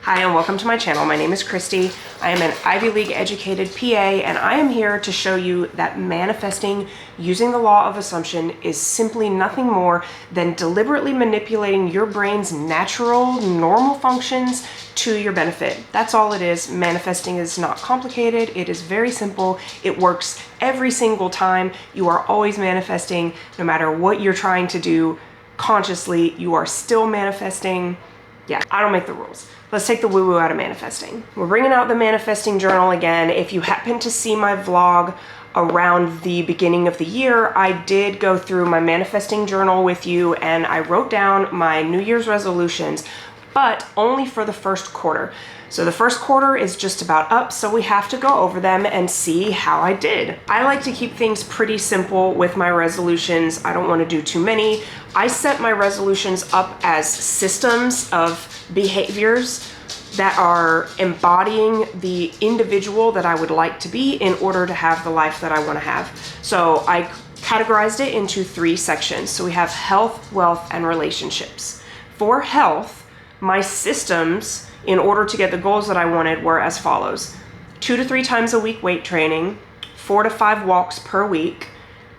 Hi and welcome to my channel. My name is Kristi. I am an Ivy League educated PA and I am here to show you that manifesting using the law of assumption is simply nothing more than deliberately manipulating your brain's natural, normal functions to your benefit. That's all it is. Manifesting is not complicated. It is very simple. It works every single time. You are always manifesting no matter what you're trying to do consciously. You are still manifesting. Yeah, I don't make the rules. Let's take the woo-woo out of manifesting. We're bringing out the manifesting journal again. If you happen to see my vlog around the beginning of the year, I did go through my manifesting journal with you and I wrote down my New Year's resolutions, but only for the first quarter. So the first quarter is just about up, so we have to go over them and see how I did. I like to keep things pretty simple with my resolutions. I don't want to do too many. I set my resolutions up as systems of behaviors that are embodying the individual that I would like to be in order to have the life that I want to have. So I categorized it into 3 sections. So we have health, wealth, and relationships. For health, my systems in order to get the goals that I wanted were as follows: 2 to 3 times a week weight training, 4 to 5 walks per week,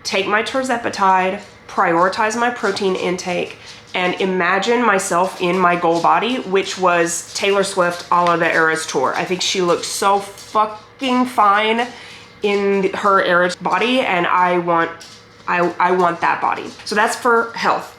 take my tirzepatide, prioritize my protein intake, and imagine myself in my goal body, which was Taylor Swift a la the Eras Tour. I think she looked so fucking fine in her Eras body, and I want that body. So that's for health.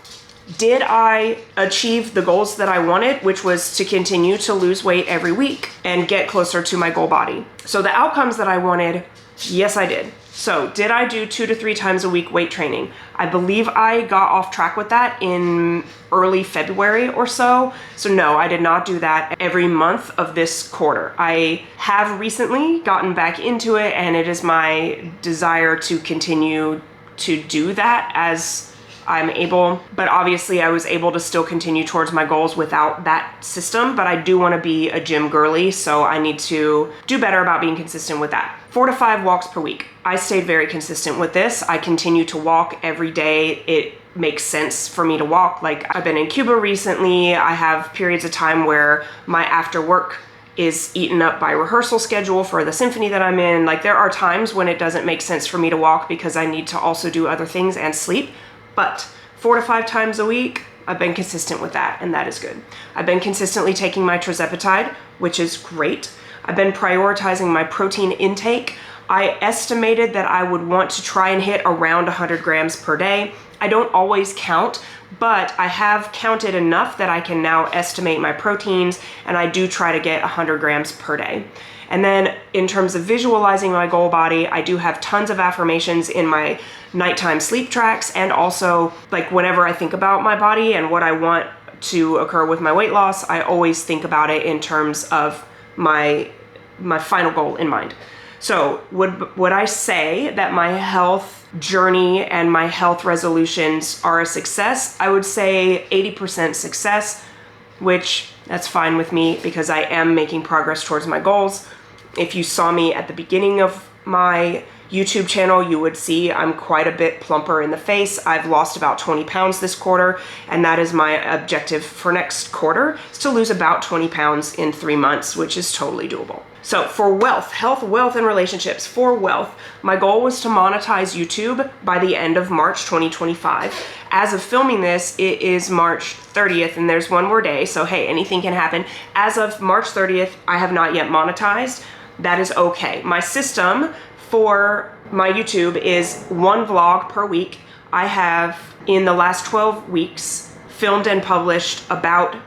Did I achieve the goals that I wanted, which was to continue to lose weight every week and get closer to my goal body? So the outcomes that I wanted, yes, I did. So did I do 2 to 3 times a week weight training? I believe I got off track with that in early February or so. So no, I did not do that every month of this quarter. I have recently gotten back into it and it is my desire to continue to do that as I'm able, but obviously I was able to still continue towards my goals without that system, but I do want to be a gym girly, so I need to do better about being consistent with that. 4 to 5 walks per week. I stayed very consistent with this. I continue to walk every day. It makes sense for me to walk. Like, I've been in Cuba recently. I have periods of time where my after work is eaten up by rehearsal schedule for the symphony that I'm in. Like, there are times when it doesn't make sense for me to walk because I need to also do other things and sleep. But 4 to 5 times a week, I've been consistent with that, and that is good. I've been consistently taking my tirzepatide, which is great. I've been prioritizing my protein intake. I estimated that I would want to try and hit around 100 grams per day. I don't always count, but I have counted enough that I can now estimate my proteins, and I do try to get 100 grams per day. And then in terms of visualizing my goal body, I do have tons of affirmations in my nighttime sleep tracks, and also like whenever I think about my body and what I want to occur with my weight loss, I always think about it in terms of my final goal in mind. So would I say that my health journey and my health resolutions are a success? I would say 80% success, which that's fine with me because I am making progress towards my goals. If you saw me at the beginning of my YouTube channel, you would see I'm quite a bit plumper in the face. I've lost about 20 pounds this quarter, and that is my objective for next quarter, is to lose about 20 pounds in 3 months, which is totally doable. So for wealth, health, wealth, and relationships, for wealth, my goal was to monetize YouTube by the end of March 2025. As of filming this, it is March 30th, and there's one more day, so hey, anything can happen. As of March 30th, I have not yet monetized. That is okay. My system for my YouTube is 1 vlog per week. I have, in the last 12 weeks, filmed and published about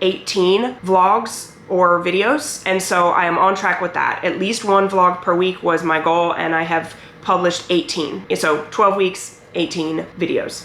18 vlogs or videos, and so I am on track with that. At least 1 vlog per week was my goal, and I have published 18. So 12 weeks, 18 videos.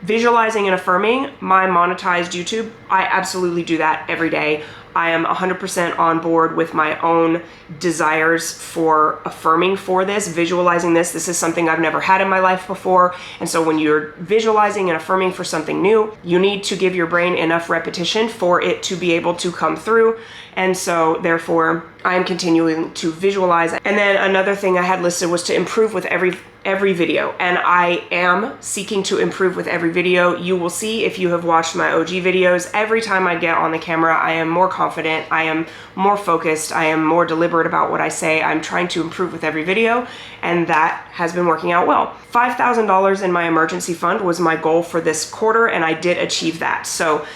Visualizing and affirming my monetized YouTube, I absolutely do that every day. I am 100% on board with my own desires for affirming for this, visualizing this. This is something I've never had in my life before. And so when you're visualizing and affirming for something new, you need to give your brain enough repetition for it to be able to come through. And so therefore, I am continuing to visualize. And then another thing I had listed was to improve with every every video, and I am seeking to improve with every video. You will see if you have watched my OG videos, every time I get on the camera, I am more confident, I am more focused, I am more deliberate about what I say. I'm trying to improve with every video, and that has been working out well. $5,000 in my emergency fund was my goal for this quarter, and I did achieve that. So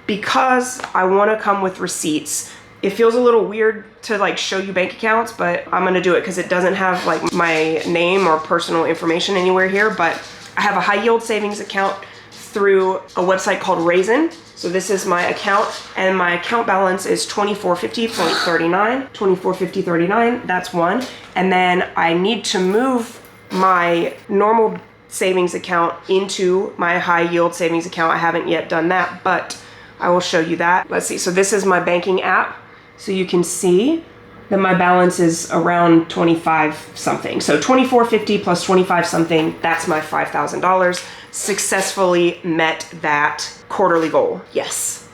because I want to come with receipts, it feels a little weird to like show you bank accounts, but I'm gonna do it because it doesn't have like my name or personal information anywhere here. But I have a high yield savings account through a website called Raisin. So this is my account, and my account balance is $2450.39. $2450.39, that's one. And then I need to move my normal savings account into my high yield savings account. I haven't yet done that, but I will show you that. Let's see, so this is my banking app. So you can see that my balance is around 25 something. So 2450 plus 25 something, that's my $5,000. Successfully met that quarterly goal, yes.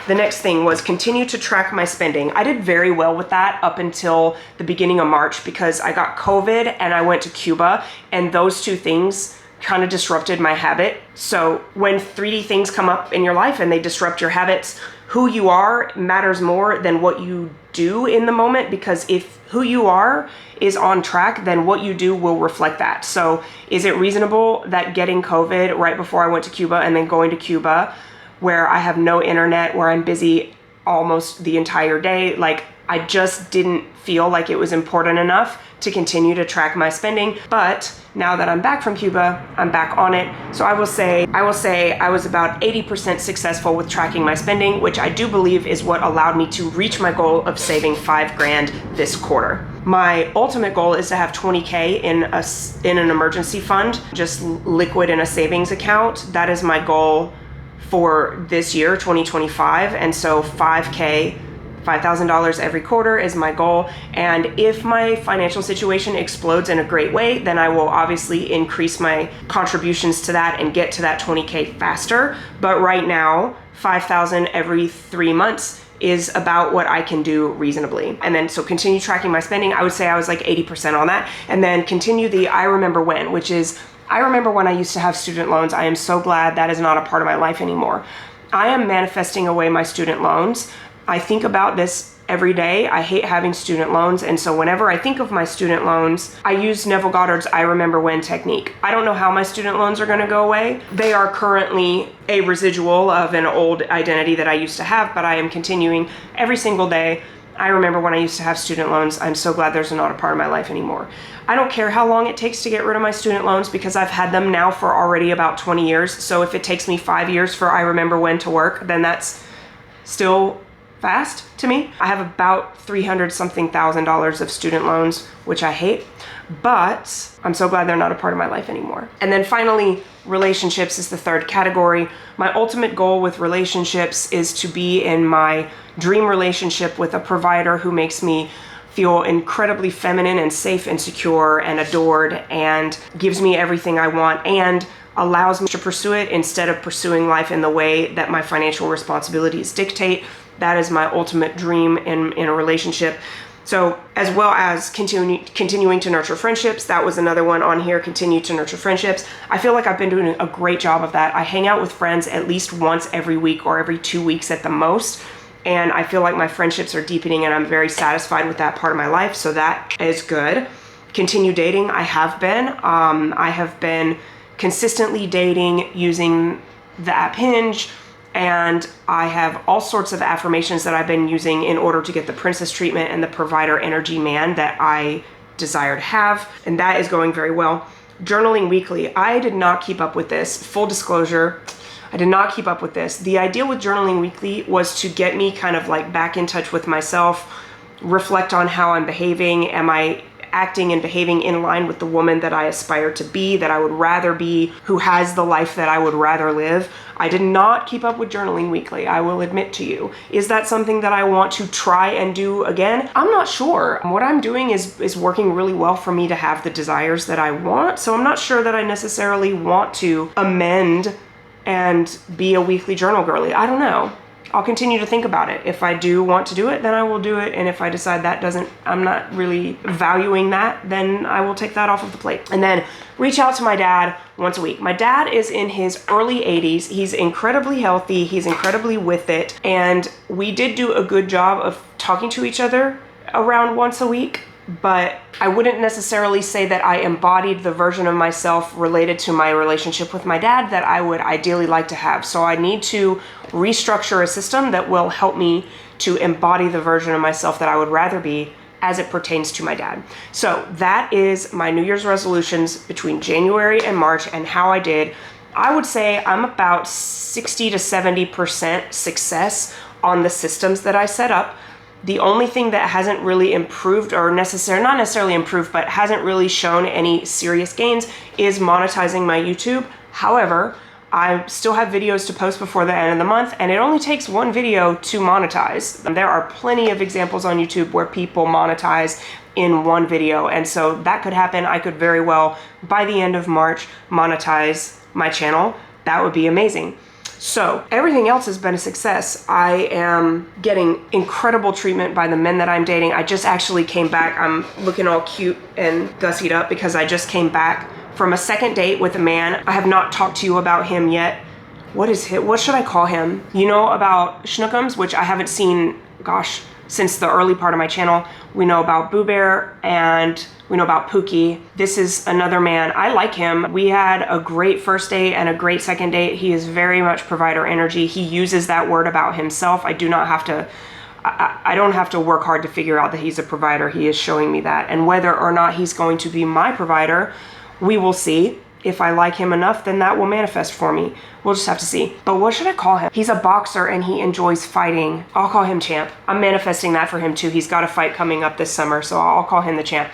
The next thing was continue to track my spending. I did very well with that up until the beginning of March because I got COVID and I went to Cuba, and those two things kind of disrupted my habit. So when 3D things come up in your life and they disrupt your habits, who you are matters more than what you do in the moment, because if who you are is on track, then what you do will reflect that. So is it reasonable that getting COVID right before I went to Cuba and then going to Cuba where I have no internet, where I'm busy almost the entire day, like I just didn't feel like it was important enough to continue to track my spending. But now that I'm back from Cuba, I'm back on it. So I will say I was about 80% successful with tracking my spending, which I do believe is what allowed me to reach my goal of saving $5,000 this quarter. My ultimate goal is to have 20K in an emergency fund, just liquid in a savings account. That is my goal for this year, 2025. And so $5,000 every quarter is my goal. And if my financial situation explodes in a great way, then I will obviously increase my contributions to that and get to that 20K faster. But right now, 5,000 every 3 months is about what I can do reasonably. And then so continue tracking my spending. I would say I was like 80% on that. And then continue the I remember when, which is I remember when I used to have student loans. I am so glad that is not a part of my life anymore. I am manifesting away my student loans. I think about this every day. I hate having student loans, and so whenever I think of my student loans, I use Neville Goddard's I remember when technique. I don't know how my student loans are going to go away. They are currently a residual of an old identity that I used to have, but I am continuing every single day. I remember when I used to have student loans. I'm so glad there's not a part of my life anymore. I don't care how long it takes to get rid of my student loans because I've had them now for already about 20 years. So if it takes me 5 years for I remember when to work, then that's still fast to me. I have about $300 something thousand of student loans, which I hate, but I'm so glad they're not a part of my life anymore. And then finally, relationships is the third category. My ultimate goal with relationships is to be in my dream relationship with a provider who makes me feel incredibly feminine and safe and secure and adored and gives me everything I want and allows me to pursue it instead of pursuing life in the way that my financial responsibilities dictate. That is my ultimate dream in a relationship. So as well as continuing to nurture friendships, that was another one on here, continue to nurture friendships. I feel like I've been doing a great job of that. I hang out with friends at least once every week or every 2 weeks at the most. And I feel like my friendships are deepening and I'm very satisfied with that part of my life. So that is good. Continue dating. I have been consistently dating using the app Hinge. And I have all sorts of affirmations that I've been using in order to get the princess treatment and the provider energy man that I desire to have. And that is going very well. Journaling weekly. I did not keep up with this. Full disclosure, I did not keep up with this. The idea with journaling weekly was to get me kind of like back in touch with myself, reflect on how I'm behaving. Am I acting and behaving in line with the woman that I aspire to be, that I would rather be, who has the life that I would rather live? I did not keep up with journaling weekly, I will admit to you. Is that something that I want to try and do again? I'm not sure. What I'm doing is working really well for me to have the desires that I want, so I'm not sure that I necessarily want to amend and be a weekly journal girly. I don't know. I'll continue to think about it. If I do want to do it, then I will do it. And if I decide that I'm not really valuing that, then I will take that off of the plate. And then reach out to my dad once a week. My dad is in his early 80s. He's incredibly healthy. He's incredibly with it. And we did do a good job of talking to each other around once a week. But I wouldn't necessarily say that I embodied the version of myself related to my relationship with my dad that I would ideally like to have. So I need to restructure a system that will help me to embody the version of myself that I would rather be as it pertains to my dad. So that is my New Year's resolutions between January and March and how I did. I would say I'm about 60 to 70% success on the systems that I set up. The only thing that hasn't really improved or not necessarily improved, but hasn't really shown any serious gains is monetizing my YouTube. However, I still have videos to post before the end of the month, and it only takes one video to monetize. There are plenty of examples on YouTube where people monetize in one video, and so that could happen. I could very well, by the end of March, monetize my channel. That would be amazing. So everything else has been a success. I am getting incredible treatment by the men that I'm dating. I just actually came back. I'm looking all cute and gussied up because I just came back from a second date with a man. I have not talked to you about him yet. What should I call him? You know about Schnookums, which I haven't seen, gosh, since the early part of my channel. We know about Boo Bear and we know about Pookie. This is another man. I like him. We had a great first date and a great second date. He is very much provider energy. He uses that word about himself. I don't have to work hard to figure out that he's a provider. He is showing me that. And whether or not he's going to be my provider, we will see. If I like him enough, then that will manifest for me. We'll just have to see. But what should I call him? He's a boxer and he enjoys fighting. I'll call him Champ. I'm manifesting that for him too. He's got a fight coming up this summer, so I'll call him the Champ.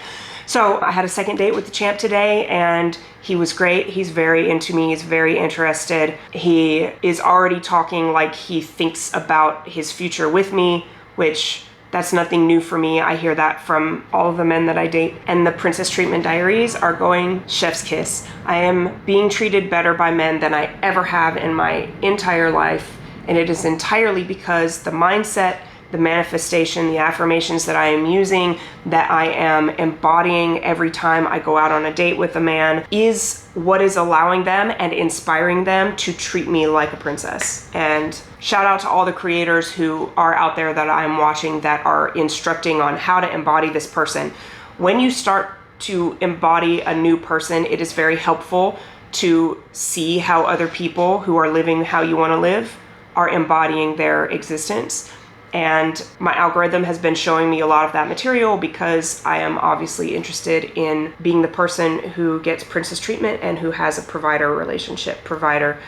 So I had a second date with the Champ today and he was great. He's very into me. He's very interested. He is already talking like he thinks about his future with me, which that's nothing new for me. I hear that from all of the men that I date. And the Princess Treatment Diaries are going chef's kiss. I am being treated better by men than I ever have in my entire life. And it is entirely because the mindset, the manifestation, the affirmations that I am using, that I am embodying every time I go out on a date with a man is what is allowing them and inspiring them to treat me like a princess. And shout out to all the creators who are out there that I'm watching that are instructing on how to embody this person. When you start to embody a new person, it is very helpful to see how other people who are living how you want to live are embodying their existence. And my algorithm has been showing me a lot of that material because I am obviously interested in being the person who gets princess treatment and who has a provider relationship, provider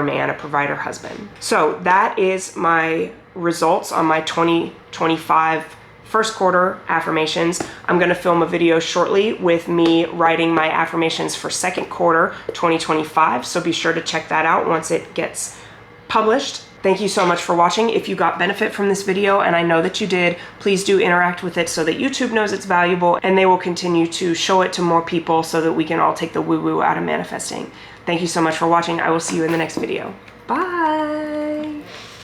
man, a provider husband. So that is my results on my 2025 first quarter affirmations. I'm going to film a video shortly with me writing my affirmations for second quarter 2025. So be sure to check that out once it gets published. Thank you so much for watching. If you got benefit from this video, and I know that you did, please do interact with it so that YouTube knows it's valuable and they will continue to show it to more people so that we can all take the woo-woo out of manifesting. Thank you so much for watching. I will see you in the next video. Bye.